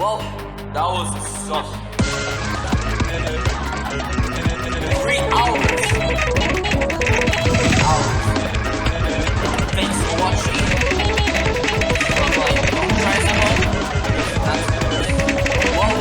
Well, that was such 3 hours. 3 hours. Thanks for watching. Try some more. Well,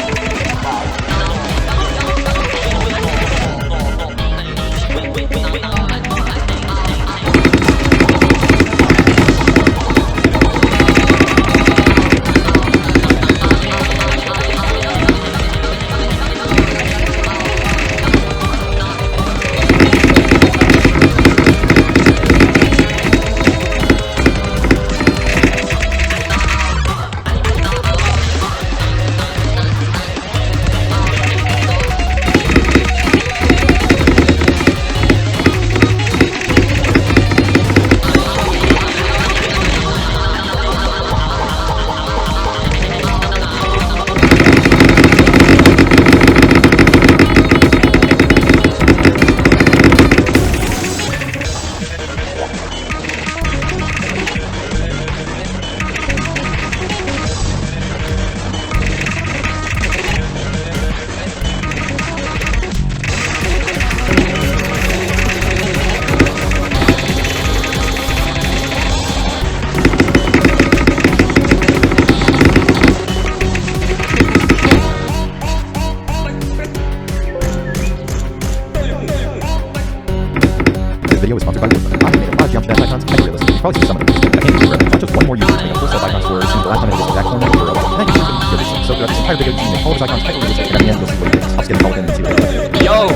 video is sponsored by Woodland. I made a lot of jump dash icons, hyper realistic. You probably see some of them. I can't do forever. Not just one more user to make a full set of icons for since the last time I did this exact format for a while. And then you can do this thing. So throughout this entire video, you can make all of his icons hyper realistic, and at the end you'll see what it is. I'll skin it all in and see what it is. Yo!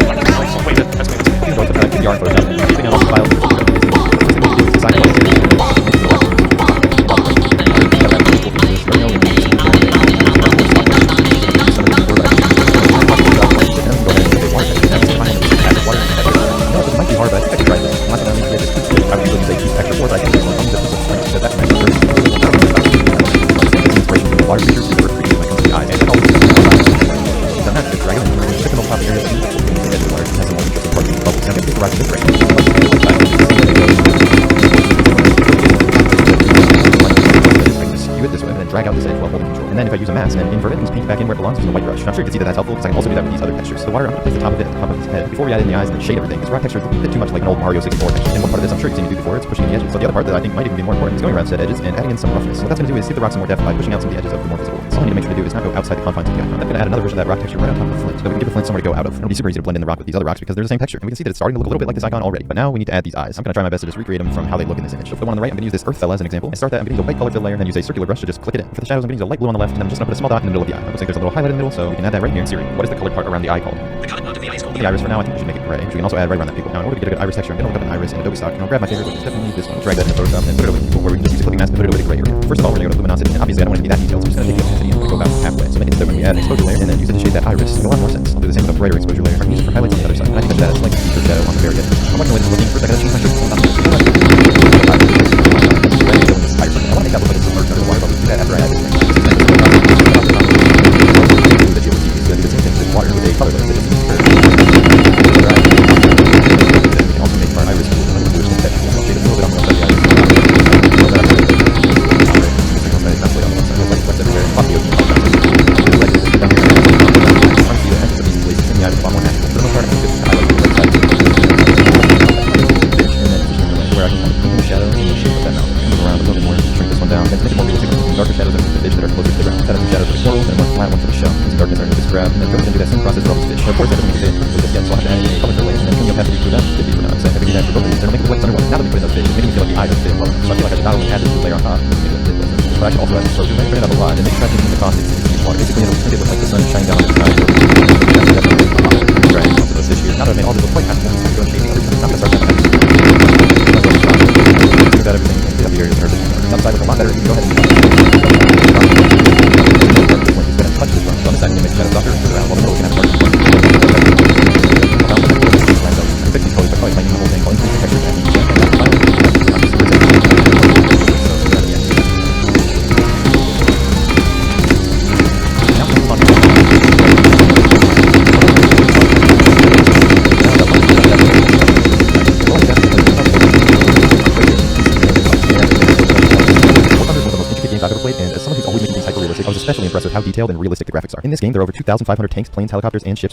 Wait, that's me. You can go to the PR Photoshop and keeping it all files. First thing we do is design quality series. Drag out this edge while holding control. And then if I use a mask and invert it, things paint back in where it belongs using a white brush. And I'm sure you can see that that's helpful because I can also do that with these other textures. So the wire, I'm going to place the top of it at the top of his head before we add in the eyes and then shade everything. This rock texture is a bit too much like an old Mario 64 texture. And one part of this I'm sure you've seen me do before, it's pushing the edges. So the other part that I think might even be more important is going around said edges and adding in some roughness. So what that's going to do is give the rock some more depth by pushing out some of the edges of the more visible ones. So all I need to make sure to do is not go outside the confines of the icon. I'm going to add another version of that rock texture right on top of the flint so that we can give the flint somewhere to go out of. It'll be super easy to blend in the rock with these other rocks because they're the same texture. And we can see that it's starting to look a little bit like this icon already. But now we need to add these eyes. I'm going to try my best to just recreate them from how they look in this image. So for the one on the right, I'm going to use this earth fella as an example. I start that, I'm going to use a white color fill layer and then use a circular brush to just click it in. For the shadows, I'm going to use a light blue on the left and I'm just going to put a small dot in the middle of the eye. It looks like there's a little highlight in the middle, so we can add that right here in Siri. What is the colored part around the eye called? The color part of the eye is called the iris. For now, I think we should make it gray. We can also add right around that pupil. Now, in order to get a good iris texture, I'm going to look up an iris in Adobe stock and I'll grab my favorite, which is definitely this one. Drag that into Photoshop and put it over the pupil where we can just use a clipping mask and put it over the gray area. First of all, we're going to go to luminosity, and obviously I don't want it to be that detailed, so I'm just going to take the opacity and go about halfway. So making it so when we add an exposure layer and then use it to shade that iris, it'll make a lot more sense. I'll do the same with a brighter exposure layer. I can use it for highlights on the other side. And I think that is like a deeper shadow on the very edge. I'm watching the way this is looking. First, I gotta change my shirt. I want to make that look like it's submerged under the water, but we do that after I add this thing. Do the same thing with water with a color layer that just needs to we can also make our iris a little bluish tint texture. I'll shade it a little bit on the left side of the iris. But I should also add some soap. Bring it up a lot and make sure I can the caustic water. Basically, it'll make it look like the sun shining down on the side. Right, onto those fish here. Now that I've made all this look quite natural, I'm going to shade the other side. I'm going to start that. Smooth out everything and get up the areas that are the outside looks a lot better. You can go ahead and just going to touch this one. So on the side, I'm going to make the shadow softer and put it around while the middle can have dark. I'm fixing colors by probably lightening the whole thing. I'll increase the texture and I've ever played, and as someone who's always making things hyper-realistic, I was especially impressed with how detailed and realistic the graphics are. In this game, there are over 2,500 tanks, planes, helicopters, and ships from